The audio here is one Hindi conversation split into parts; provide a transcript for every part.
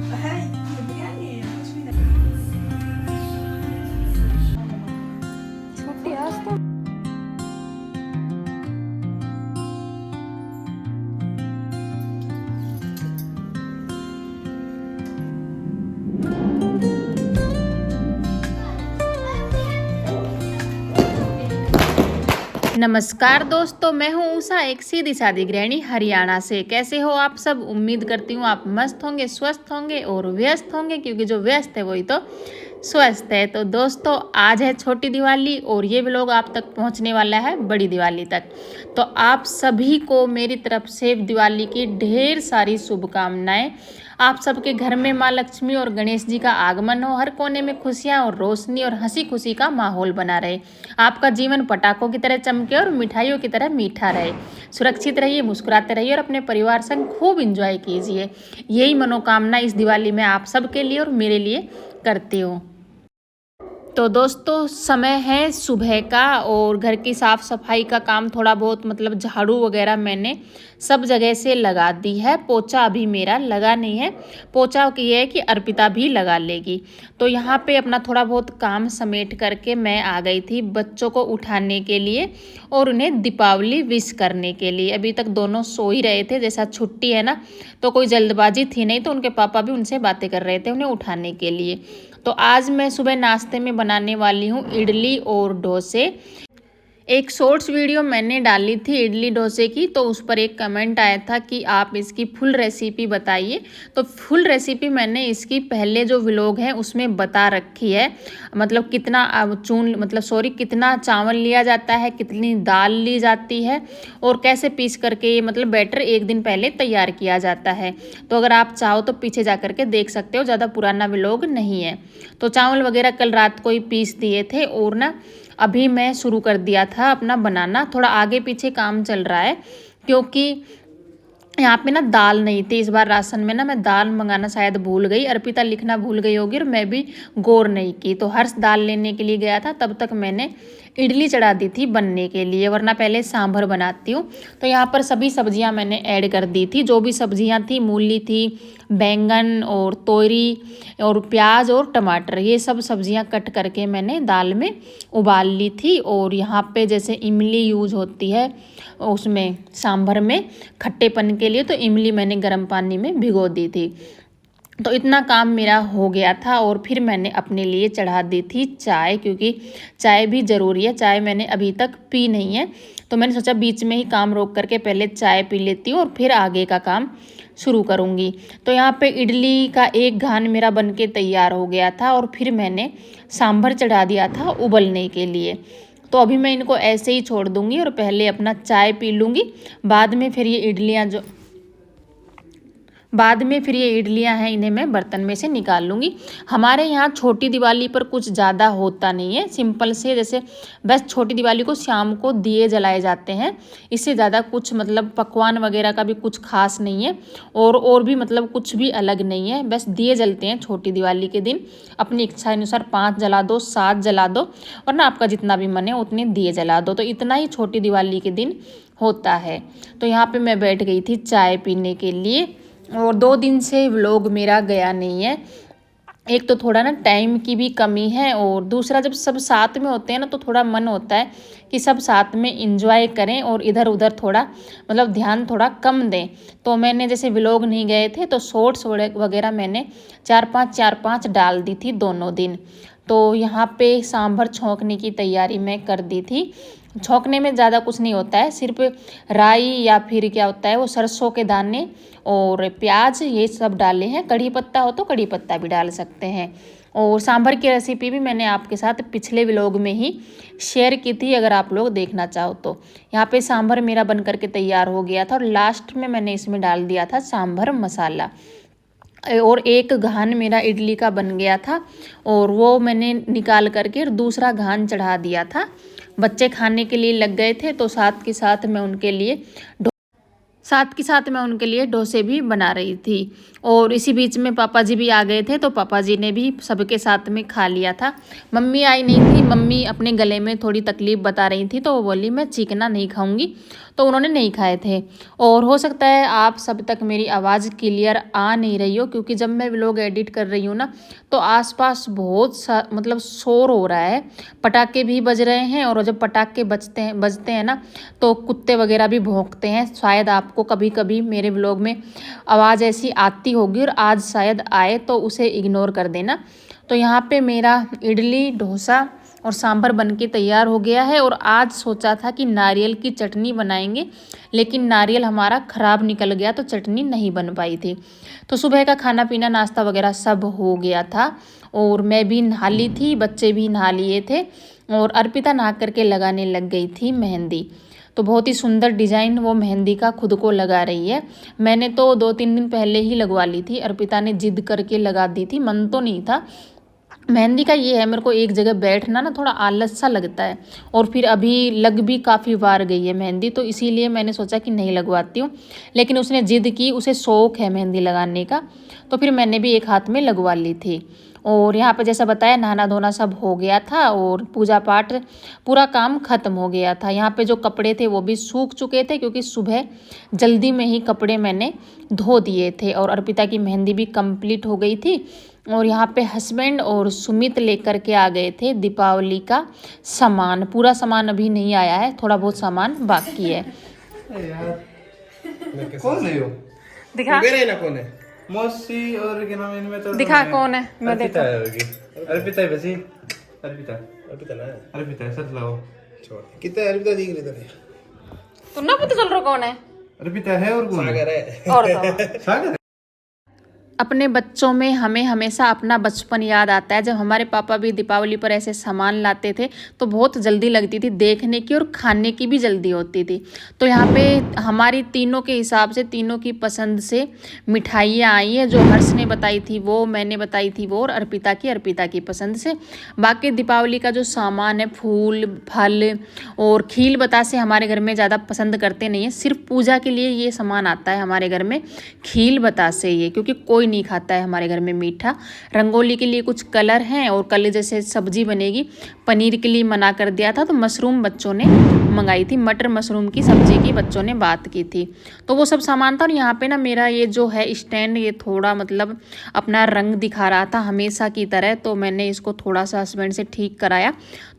है ये बिरयानी है कुछ भी नहीं। छोटी आज तो नमस्कार दोस्तों, मैं हूँ उषा, एक सीधी सादी गृहिणी हरियाणा से। कैसे हो आप सब? उम्मीद करती हूँ आप मस्त होंगे, स्वस्थ होंगे और व्यस्त होंगे, क्योंकि जो व्यस्त है वही तो स्वस्थ है। तो दोस्तों, आज है छोटी दिवाली और ये व्लॉग आप तक पहुँचने वाला है बड़ी दिवाली तक। तो आप सभी को मेरी तरफ से दिवाली की ढेर सारी शुभकामनाएं। आप सबके घर में माँ लक्ष्मी और गणेश जी का आगमन हो, हर कोने में खुशियाँ और रोशनी और हंसी खुशी का माहौल बना रहे। आपका जीवन पटाखों की तरह चमके और मिठाइयों की तरह मीठा रहे। सुरक्षित रहिए, मुस्कुराते रहिए और अपने परिवार संग खूब इंजॉय कीजिए। यही मनोकामना इस दिवाली में आप सबके लिए और मेरे लिए करती हूँ। तो दोस्तों, समय है सुबह का और घर की साफ़ सफाई का काम थोड़ा बहुत मतलब झाड़ू वगैरह मैंने सब जगह से लगा दी है। पोछा अभी मेरा लगा नहीं है। पोछा ये है कि अर्पिता भी लगा लेगी। तो यहाँ पे अपना थोड़ा बहुत काम समेट करके मैं आ गई थी बच्चों को उठाने के लिए और उन्हें दीपावली विश करने के लिए। अभी तक दोनों सो ही रहे थे, जैसा छुट्टी है ना, तो कोई जल्दबाजी थी नहीं, तो उनके पापा भी उनसे बातें कर रहे थे उन्हें उठाने के लिए। तो आज मैं सुबह नाश्ते में बनाने वाली हूँ इडली और डोसे। एक शॉर्ट्स वीडियो मैंने डाली थी इडली डोसे की, तो उस पर एक कमेंट आया था कि आप इसकी फुल रेसिपी बताइए। तो फुल रेसिपी मैंने इसकी पहले जो व्लॉग है उसमें बता रखी है। मतलब कितना चावल लिया जाता है, कितनी दाल ली जाती है और कैसे पीस करके ये मतलब बैटर एक दिन पहले तैयार किया जाता है। तो अगर आप चाहो तो पीछे जा करके देख सकते हो, ज़्यादा पुराना व्लॉग नहीं है। तो चावल वगैरह कल रात को ही पीस दिए थे और ना अभी मैं शुरू कर दिया था अपना बनाना। थोड़ा आगे पीछे काम चल रहा है क्योंकि यहाँ पे ना दाल नहीं थी इस बार राशन में ना। मैं दाल मंगाना शायद भूल गई, अर्पिता लिखना भूल गई होगी और मैं भी गौर नहीं की। तो हर्ष दाल लेने के लिए गया था, तब तक मैंने इडली चढ़ा दी थी बनने के लिए, वरना पहले सांभर बनाती हूँ। तो यहाँ पर सभी सब्जियाँ मैंने ऐड कर दी थी, जो भी सब्जियाँ थी, मूली थी, बैंगन और तोरी और प्याज और टमाटर, ये सब सब्जियाँ कट करके मैंने दाल में उबाल ली थी। और यहाँ पे जैसे इमली यूज होती है उसमें सांभर में खट्टेपन के लिए, तो इमली मैंने गर्म पानी में भिगो दी थी। तो इतना काम मेरा हो गया था और फिर मैंने अपने लिए चढ़ा दी थी चाय, क्योंकि चाय भी ज़रूरी है। चाय मैंने अभी तक पी नहीं है, तो मैंने सोचा बीच में ही काम रोक करके पहले चाय पी लेती हूँ और फिर आगे का काम शुरू करूँगी। तो यहाँ पे इडली का एक घान मेरा बनके तैयार हो गया था और फिर मैंने सांभर चढ़ा दिया था उबलने के लिए। तो अभी मैं इनको ऐसे ही छोड़ दूँगी और पहले अपना चाय पी लूँगी। बाद में फिर ये इडलियां हैं, इन्हें मैं बर्तन में से निकाल लूँगी। हमारे यहाँ छोटी दिवाली पर कुछ ज़्यादा होता नहीं है, सिंपल से जैसे बस छोटी दिवाली को शाम को दिए जलाए जाते हैं। इससे ज़्यादा कुछ मतलब पकवान वगैरह का भी कुछ खास नहीं है और भी मतलब कुछ भी अलग नहीं है। बस दिए जलते हैं छोटी दिवाली के दिन, अपनी इच्छा अनुसार 5 जला दो, 7 जला दो, और ना आपका जितना भी मन है उतने दिए जला दो। तो इतना ही छोटी दिवाली के दिन होता है। तो यहाँ पर मैं बैठ गई थी चाय पीने के लिए और 2 दिन से व्लॉग मेरा गया नहीं है। एक तो थोड़ा ना टाइम की भी कमी है और दूसरा जब सब साथ में होते हैं ना तो थोड़ा मन होता है कि सब साथ में इंजॉय करें और इधर उधर थोड़ा मतलब ध्यान थोड़ा कम दें। तो मैंने जैसे व्लॉग नहीं गए थे तो शॉर्ट्स वगैरह मैंने 4-5 डाल दी थी दोनों दिन। तो यहाँ पे सांभर छोंकने की तैयारी मैं कर दी थी। छोंकने में ज़्यादा कुछ नहीं होता है, सिर्फ राई या फिर क्या होता है वो सरसों के दाने और प्याज, ये सब डाले हैं। कढ़ी पत्ता हो तो कढ़ी पत्ता भी डाल सकते हैं। और सांभर की रेसिपी भी मैंने आपके साथ पिछले व्लॉग में ही शेयर की थी, अगर आप लोग देखना चाहो तो। यहाँ पे सांभर मेरा बन करके तैयार हो गया था और लास्ट में मैंने इसमें डाल दिया था सांभर मसाला। और एक घान मेरा इडली का बन गया था और वो मैंने निकाल करके दूसरा घान चढ़ा दिया था। बच्चे खाने के लिए लग गए थे तो साथ के साथ मैं उनके लिए डोसे भी बना रही थी। और इसी बीच में पापा जी भी आ गए थे, तो पापा जी ने भी सबके साथ में खा लिया था। मम्मी आई नहीं थी, मम्मी अपने गले में थोड़ी तकलीफ़ बता रही थी, तो वो बोली मैं चिकना नहीं खाऊंगी। तो उन्होंने नहीं खाए थे। और हो सकता है आप सब तक मेरी आवाज़ क्लियर आ नहीं रही हो, क्योंकि जब मैं व्लॉग एडिट कर रही हूँ ना तो आसपास बहुत मतलब शोर हो रहा है, पटाखे भी बज रहे हैं, और जब पटाखे बजते हैं ना तो कुत्ते वगैरह भी भौंकते हैं। शायद आपको कभी कभी मेरे व्लॉग में आवाज़ ऐसी आती होगी, और आज शायद आए तो उसे इग्नोर कर देना। तो यहाँ पे मेरा इडली, डोसा और सांभर बन के तैयार हो गया है। और आज सोचा था कि नारियल की चटनी बनाएंगे, लेकिन नारियल हमारा ख़राब निकल गया तो चटनी नहीं बन पाई थी। तो सुबह का खाना पीना, नाश्ता वगैरह सब हो गया था, और मैं भी नहा ली थी, बच्चे भी नहा लिए थे, और अर्पिता नहा करके लगाने लग गई थी मेहंदी। तो बहुत ही सुंदर डिज़ाइन वो मेहंदी का खुद को लगा रही है। मैंने तो 2-3 दिन पहले ही लगवा ली थी, अर्पिता ने जिद करके लगा दी थी, मन तो नहीं था। मेहंदी का ये है, मेरे को एक जगह बैठना ना थोड़ा आलस सा लगता है, और फिर अभी लग भी काफ़ी बार गई है मेहंदी, तो इसीलिए मैंने सोचा कि नहीं लगवाती हूँ। लेकिन उसने ज़िद की, उसे शौक़ है मेहंदी लगाने का, तो फिर मैंने भी एक हाथ में लगवा ली थी। और यहाँ पे जैसा बताया नहाना धोना सब हो गया था, और पूजा पाठ पूरा काम ख़त्म हो गया था। यहाँ पे जो कपड़े थे वो भी सूख चुके थे, क्योंकि सुबह जल्दी में ही कपड़े मैंने धो दिए थे, और अर्पिता की मेहंदी भी कंप्लीट हो गई थी। और यहाँ पे हस्बैंड और सुमित लेकर के आ गए थे दीपावली का सामान। पूरा सामान अभी नहीं आया है, थोड़ा बहुत सामान बाकी है। कौन है यो? दिखा कौन है? मौसी और क्या नाम इनमें तो दिखा कौन है, मैं देखा। अर्पिता है वैसी। अर्पिता ना, अर्पिता है, सच लाओ। छोड़ कितने अर्पिता दिख रही था? तुम ना पता चल रहा कौन है? अर्पिता है और कौन सागर है? और तो सागर। अपने बच्चों में हमें हमेशा अपना बचपन याद आता है। जब हमारे पापा भी दीपावली पर ऐसे सामान लाते थे तो बहुत जल्दी लगती थी देखने की, और खाने की भी जल्दी होती थी। तो यहाँ पे हमारी तीनों के हिसाब से, तीनों की पसंद से मिठाइयाँ आई है। जो हर्ष ने बताई थी वो, मैंने बताई थी वो, और अर्पिता की पसंद से। बाकी दीपावली का जो सामान है, फूल, फल और खील बतासे हमारे घर में ज़्यादा पसंद करते नहीं है। सिर्फ पूजा के लिए ये सामान आता है हमारे घर में, खील बतासे ये, क्योंकि कोई नहीं खाता है हमारे घर में मीठा। रंगोली के लिए कुछ कलर हैं, और कल जैसे सब्जी बनेगी, पनीर के लिए मना कर दिया था, तो मशरूम बच्चों ने मंगाई थी, मटर मशरूम की सब्जी की बच्चों ने बात की थी, तो वो सब सामान था। और यहाँ पे ना मेरा ये जो है स्टैंड, ये थोड़ा मतलब अपना रंग दिखा रहा था हमेशा की तरह, तो मैंने इसको थोड़ा सा हस्बैंड से ठीक कराया,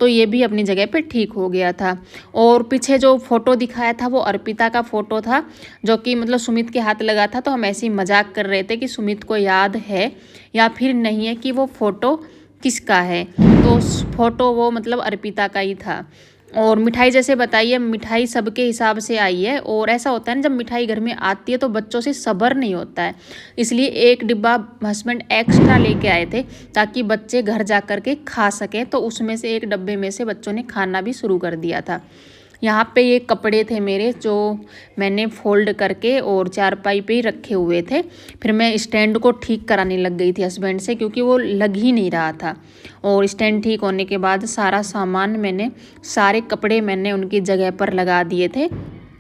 तो ये भी अपनी जगह पे ठीक हो गया था। और पीछे जो फोटो दिखाया था वो अर्पिता का फोटो था, जो कि मतलब सुमित के हाथ लगा था। तो हम ऐसे ही मजाक कर रहे थे कि सुमित को याद है या फिर नहीं है कि वो फोटो किसका है, तो फोटो वो मतलब अर्पिता का ही था। और मिठाई जैसे बताइए, मिठाई सबके हिसाब से आई है, और ऐसा होता है ना जब मिठाई घर में आती है तो बच्चों से सब्र नहीं होता है, इसलिए एक डिब्बा हस्बैंड एक्स्ट्रा लेके आए थे ताकि बच्चे घर जा कर के खा सकें। तो उसमें से एक डब्बे में से बच्चों ने खाना भी शुरू कर दिया था। यहाँ पे ये कपड़े थे मेरे, जो मैंने फोल्ड करके और चारपाई पे ही रखे हुए थे। फिर मैं स्टैंड को ठीक कराने लग गई थी हस्बैंड से, क्योंकि वो लग ही नहीं रहा था। और स्टैंड ठीक होने के बाद सारा सामान मैंने, सारे कपड़े मैंने उनकी जगह पर लगा दिए थे।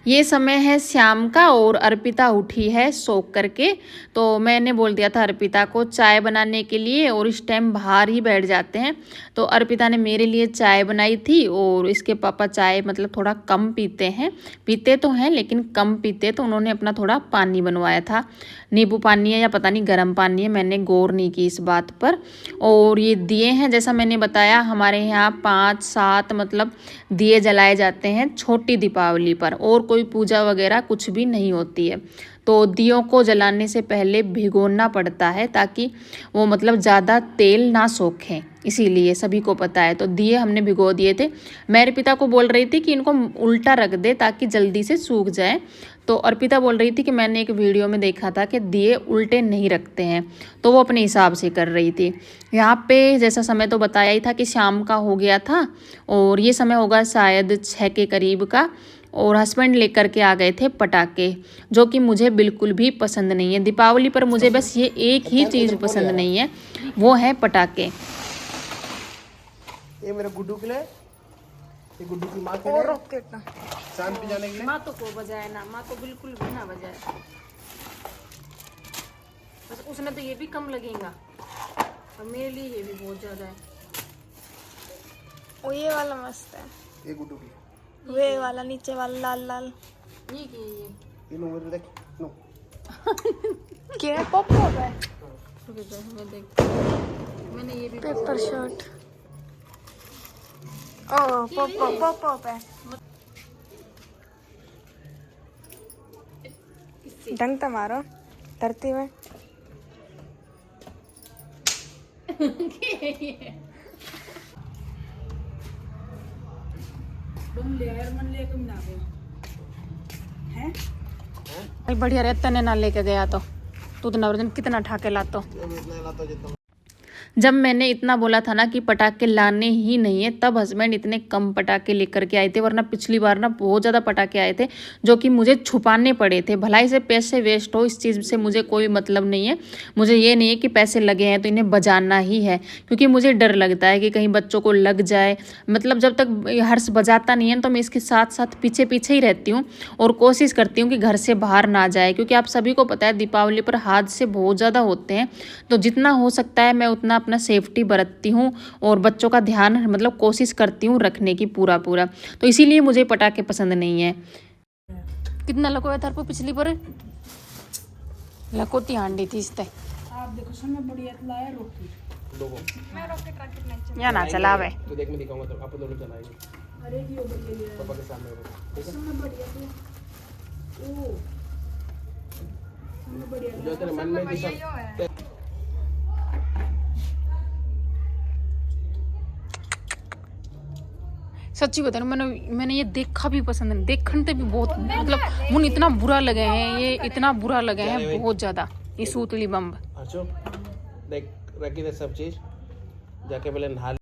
ये समय है शाम का, और अर्पिता उठी है सो करके। तो मैंने बोल दिया था अर्पिता को चाय बनाने के लिए, और इस टाइम बाहर ही बैठ जाते हैं। तो अर्पिता ने मेरे लिए चाय बनाई थी, और इसके पापा चाय मतलब थोड़ा कम पीते हैं, पीते तो हैं लेकिन कम पीते, तो उन्होंने अपना थोड़ा पानी बनवाया था। नींबू पानी है या पता नहीं गर्म पानी है, मैंने गौर नहीं की इस बात पर। और ये दिए हैं, जैसा मैंने बताया हमारे यहाँ 5-7 मतलब दिए जलाए जाते हैं छोटी दीपावली पर, और कोई पूजा वगैरह कुछ भी नहीं होती है। तो दियों को जलाने से पहले भिगोना पड़ता है ताकि वो मतलब ज़्यादा तेल ना सोखें, इसीलिए सभी को पता है। तो दिए हमने भिगो दिए थे। मैं अर्पिता को बोल रही थी कि इनको उल्टा रख दे ताकि जल्दी से सूख जाए। तो अर्पिता बोल रही थी कि मैंने एक वीडियो में देखा था कि दिए उल्टे नहीं रखते हैं, तो वो अपने हिसाब से कर रही थी। यहाँ पे जैसा समय तो बताया ही था कि शाम का हो गया था, और ये समय होगा शायद 6 के करीब का। और हस्बैंड लेकर के आ गए थे पटाखे, जो कि मुझे बिल्कुल भी पसंद नहीं है। दीपावली पर मुझे बस ये एक ही चीज़ पसंद नहीं है, वो है पटाखे। ये मेरे गुड्डू के लिए, ये गुड्डू की माँ के लिए, चांद पे जाने के लिए। माँ तो को बजाए ना, माँ तो बिल्कुल भी ना बजाए, बस उसने तो ये भी कम लगेगा, और मेरे लिए ये भी बहुत ज़्यादा है। ओ ये वाला मस्त है, ये गुड्डू की, वे वाला नीचे वाला लाल लाल। ये क्या है ये? इन उम्र देख नो क्या पॉप है? रुक जा, मैं देख, मैंने ये भी पेपर शर्ट। ओ पॉप है। ढंग तो मारो धरती में। तुम ले यार मन ले तुम ना गए हैं। भाई बढ़िया रे, तने ना लेके गया तो तू तो नवरजन कितना ठाके लातो। जब मैंने इतना बोला था ना कि पटाखे लाने ही नहीं है, तब हस्बैंड इतने कम पटाखे लेकर के आए थे, वरना पिछली बार ना बहुत ज़्यादा पटाखे आए थे जो कि मुझे छुपाने पड़े थे। भलाई से पैसे वेस्ट हो, इस चीज़ से मुझे कोई मतलब नहीं है। मुझे ये नहीं है कि पैसे लगे हैं तो इन्हें बजाना ही है, क्योंकि मुझे डर लगता है कि कहीं बच्चों को लग जाए। मतलब जब तक हर्ष बजाता नहीं है तो मैं इसके साथ साथ पीछे पीछे ही रहती हूँ और कोशिश करती हूँ कि घर से बाहर ना जाए, क्योंकि आप सभी को पता है दीपावली पर हादसे बहुत ज़्यादा होते हैं। तो जितना हो सकता है मैं उतना अपना सेफ्टी बरतती हूँ और बच्चों का ध्यान मतलब कोशिश करती हूँ रखने की पूरा। तो इसीलिए मुझे पटाखे पसंद नहीं है। कितना लको है थार पर पिछली पर लकोती हांडी थी इसते। आप देखो समय बढ़िया लाया रोटी। लोगों या ना चलावे तो देख मैं दिखाऊंगा तो आप दोनों चलाएंगे। अरे क्यों बढ़िया ले पापा के सामने ठीक है। समय बढ़िया तो ओ समय बढ़िया जो तेरे मन में दिखा सच्ची बता रही हूँ, मैंने ये देखा भी पसंद नहीं, देखने से भी बहुत मतलब मुझे इतना बुरा लगे हैं, ये इतना बुरा लगे हैं बहुत ज्यादा, ये सूतली बम। अर्चो देख रखी थे सब चीज, जाके पहले नहा।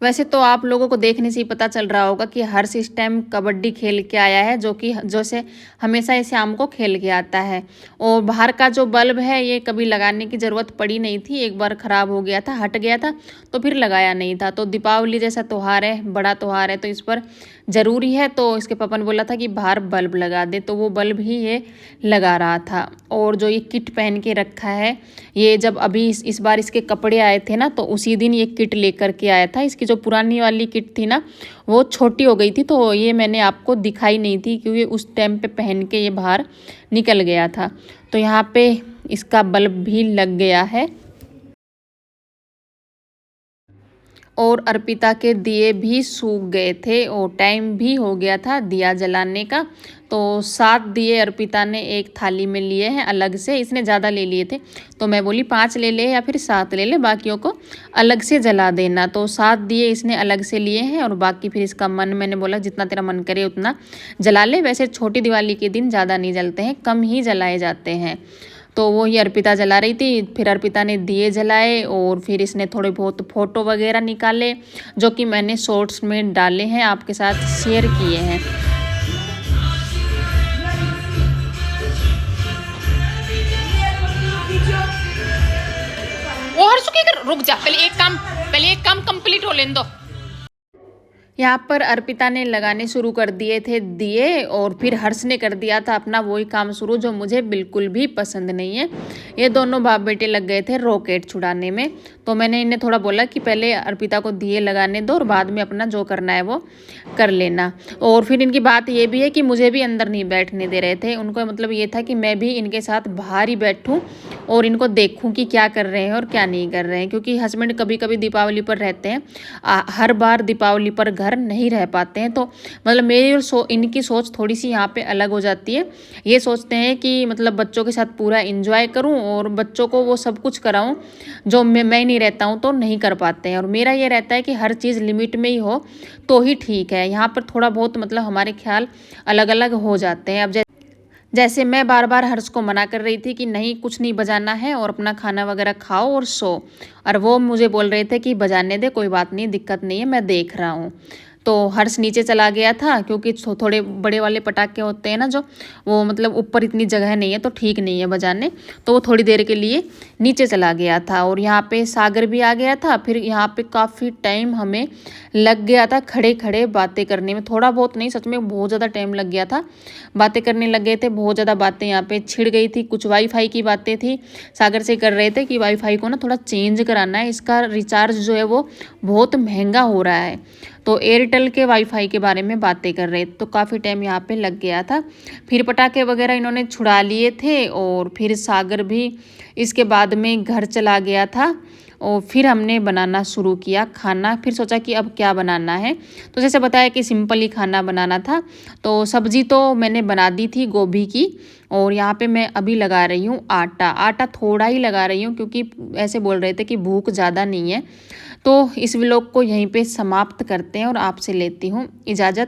वैसे तो आप लोगों को देखने से ही पता चल रहा होगा कि हर्ष इस टाइम कबड्डी खेल के आया है, जो कि जैसे हमेशा इसे शाम को खेल के आता है। और बाहर का जो बल्ब है ये कभी लगाने की ज़रूरत पड़ी नहीं थी, एक बार ख़राब हो गया था, हट गया था तो फिर लगाया नहीं था। तो दीपावली जैसा त्यौहार है, बड़ा त्यौहार है, तो इस पर ज़रूरी है। तो इसके पापा ने बोला था कि बाहर बल्ब लगा दे, तो वो बल्ब ही ये लगा रहा था। और जो ये किट पहन के रखा है, ये जब अभी इस बार इसके कपड़े आए थे ना, तो उसी दिन ये किट लेकर के आया था। इसकी जो पुरानी वाली किट थी ना वो छोटी हो गई थी, तो ये मैंने आपको दिखाई नहीं थी क्योंकि उस टाइम पे पहन के ये बाहर निकल गया था। तो यहाँ पे इसका बल्ब भी लग गया है और अर्पिता के दिए भी सूख गए थे और टाइम भी हो गया था दिया जलाने का। तो 7 दिए अर्पिता ने एक थाली में लिए हैं अलग से, इसने ज़्यादा ले लिए थे तो मैं बोली 5 ले ले या फिर 7 ले ले, बाकियों को अलग से जला देना। तो 7 दिए इसने अलग से लिए हैं और बाकी फिर इसका मन, मैंने बोला जितना तेरा मन करे उतना जला ले। वैसे छोटी दिवाली के दिन ज़्यादा नहीं जलते हैं, कम ही जलाए जाते हैं। तो वो ही अर्पिता जला रही थी, फिर अर्पिता ने दिए जलाए और फिर इसने थोड़े बहुत फ़ोटो वगैरह निकाले जो कि मैंने शॉर्ट्स में डाले हैं, आपके साथ शेयर किए हैं। और रुक जा, पहले एक काम कंप्लीट हो लेने दो। यहाँ पर अर्पिता ने लगाने शुरू कर दिए थे दिए और फिर हर्ष ने कर दिया था अपना वही काम शुरू जो मुझे बिल्कुल भी पसंद नहीं है। ये दोनों बाप बेटे लग गए थे रॉकेट छुड़ाने में, तो मैंने इन्हें थोड़ा बोला कि पहले अर्पिता को दिए लगाने दो और बाद में अपना जो करना है वो कर लेना। और फिर इनकी बात ये भी है कि मुझे भी अंदर नहीं बैठने दे रहे थे, उनको मतलब ये था कि मैं भी इनके साथ बाहर ही बैठूँ और इनको देखूँ कि क्या कर रहे हैं और क्या नहीं कर रहे हैं, क्योंकि हस्बैंड कभी कभी दीपावली पर रहते हैं, हर बार दीपावली पर घर नहीं रह पाते हैं। तो मतलब मेरी और इनकी सोच थोड़ी सी यहाँ पे अलग हो जाती है। ये सोचते हैं कि मतलब बच्चों के साथ पूरा एंजॉय करूँ और बच्चों को वो सब कुछ कराऊँ जो मैं नहीं रहता हूँ तो नहीं कर पाते हैं। और मेरा ये रहता है कि हर चीज़ लिमिट में ही हो तो ही ठीक है। यहाँ पर थोड़ा बहुत मतलब हमारे ख्याल अलग अलग हो जाते हैं। अब जैसे मैं बार बार हर्ष को मना कर रही थी कि नहीं कुछ नहीं बजाना है और अपना खाना वगैरह खाओ और सो, और वो मुझे बोल रहे थे कि बजाने दे, कोई बात नहीं, दिक्कत नहीं है, मैं देख रहा हूँ। तो हर्ष नीचे चला गया था क्योंकि थोड़े बड़े वाले पटाखे होते हैं ना जो, वो मतलब ऊपर इतनी जगह नहीं है तो ठीक नहीं है बजाने, तो वो थोड़ी देर के लिए नीचे चला गया था। और यहाँ पे सागर भी आ गया था। फिर यहाँ पे काफ़ी टाइम हमें लग गया था खड़े खड़े बातें करने में, थोड़ा बहुत नहीं सच में बहुत ज़्यादा टाइम लग गया था, बातें करने लग गए थे, बहुत ज़्यादा बातें यहाँ पे छिड़ गई थी। कुछ वाईफाई की बातें थी, सागर से कर रहे थे कि वाईफाई को ना थोड़ा चेंज कराना है, इसका रिचार्ज जो है वो बहुत महंगा हो रहा है। तो एयरटेल के वाईफाई के बारे में बातें कर रहे थे, तो काफ़ी टाइम यहाँ पे लग गया था। फिर पटाखे वगैरह इन्होंने छुड़ा लिए थे और फिर सागर भी इसके बाद में घर चला गया था और फिर हमने बनाना शुरू किया खाना। फिर सोचा कि अब क्या बनाना है, तो जैसे बताया कि सिंपल ही खाना बनाना था। तो सब्ज़ी तो मैंने बना दी थी गोभी की, और यहाँ पे मैं अभी लगा रही हूँ आटा। आटा थोड़ा ही लगा रही हूँ क्योंकि ऐसे बोल रहे थे कि भूख ज़्यादा नहीं है। तो इस व्लॉग को यहीं पे समाप्त करते हैं और आपसे लेती हूँ इजाज़त।